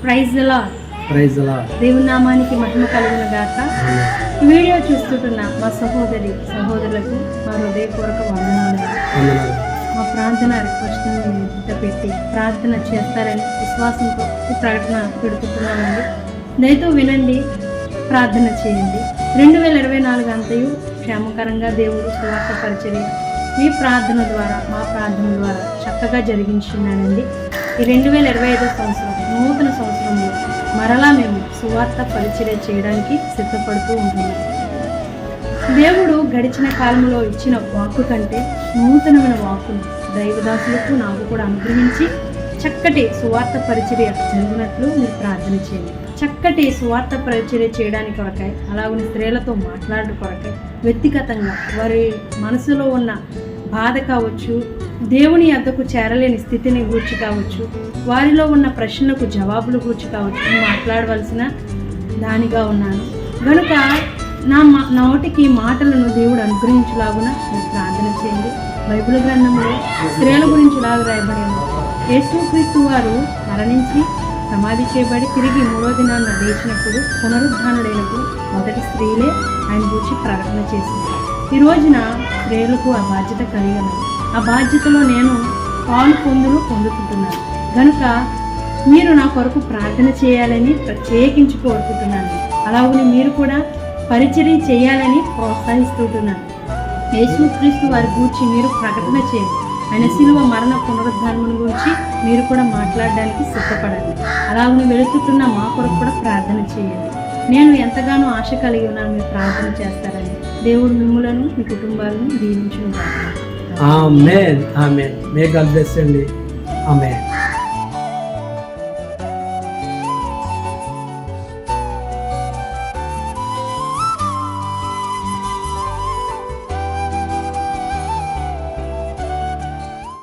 Praise the lord. దేవుని నామానికి మహిమ కలుగును గాక. ఈ వీడియో చూస్తుంటున్న మా సహోదరులకు మా హృదయపూర్వక వందనాలు. మా ప్రార్థన రిక్వెస్ట్ పెట్టి ప్రార్థన చేస్తారని విశ్వాసంతో ఈ ప్రకటన పెడుతున్నామండి. దయతో వినండి, ప్రార్థన చేయండి. 2024 అంతయు క్షేమకరంగా దేవుడు సువార్త పరిచర్య మీ ప్రార్థన ద్వారా, మా ప్రార్థన ద్వారా చక్కగా జరిగించున్నానండి. ఈ 2025 సంవత్సరం, నూతన సంవత్సరంలో మరలా మేము సువార్త పరిచర్య చేయడానికి సిద్ధపడుతూ ఉంటున్నాం. దేవుడు గడిచిన కాలంలో ఇచ్చిన వాక్కు కంటే నూతనమైన వాక్కును దైవదాసులకు నాకు కూడా అనుగ్రహించి చక్కటి సువార్త పరిచర్య జరిగినట్లు మీరు ప్రార్థన చేయండి. చక్కటి సువార్త పరిచర్య చేయడానికి కొరకై, అలాగే స్త్రీలతో మాట్లాడడం కొరకై, వ్యక్తిగతంగా వారి మనసులో ఉన్న బాధ కావచ్చు, దేవుని యొద్దకు చేరలేని స్థితిని గూర్చి కావచ్చు, వారిలో ఉన్న ప్రశ్నలకు జవాబులు గూర్చి కావచ్చు మాట్లాడవలసిన దానిగా ఉన్నాను. కనుక నా నోటికి మాటలను దేవుడు అనుగ్రహించులాగున మీరు ప్రార్థన చేయండి. బైబిల్ గ్రంథంలో స్త్రీల గురించి ఇలాగ రాయబడింది. యేసుక్రీస్తు వారు మరణించి సమాధి చేయబడి తిరిగి 3వ దినాన లేచినప్పుడు, పునరుద్ధానుడైనప్పుడు మొదటి స్త్రీలే ఆయన గురించి ప్రకటన చేసింది. ఈ రోజున స్త్రీలకు ఆ బాధ్యత కలిగినది. ఆ బాధ్యతలో నేను పాలు పొందుకుంటున్నాను. కనుక మీరు నా కొరకు ప్రార్థన చేయాలని ప్రత్యేకించి కోరుకుంటున్నాను. అలాగే మీరు కూడా పరిచర్య చేయాలని ప్రోత్సహిస్తుంటున్నాను. యేసుక్రీస్తు వారి గురించి మీరు ప్రకటన చేయండి. ఆయన శిలువ మరణ పునరుద్ధానమును గురించి మీరు కూడా మాట్లాడడానికి సిద్ధపడండి. అలాగే వెళుతున్న మా కొరకు కూడా ప్రార్థన చేయండి. నేను ఎంతగానో ఆశ కలిగి ఉన్నాను, మీరు ప్రార్థన చేస్తారని. దేవుడు మిమ్ములను, మీ కుటుంబాలను దీవించును గాక. ఆమేన్. ఆమేన్. మే గాడ్ బ్లెస్ అండి. ఆమేన్.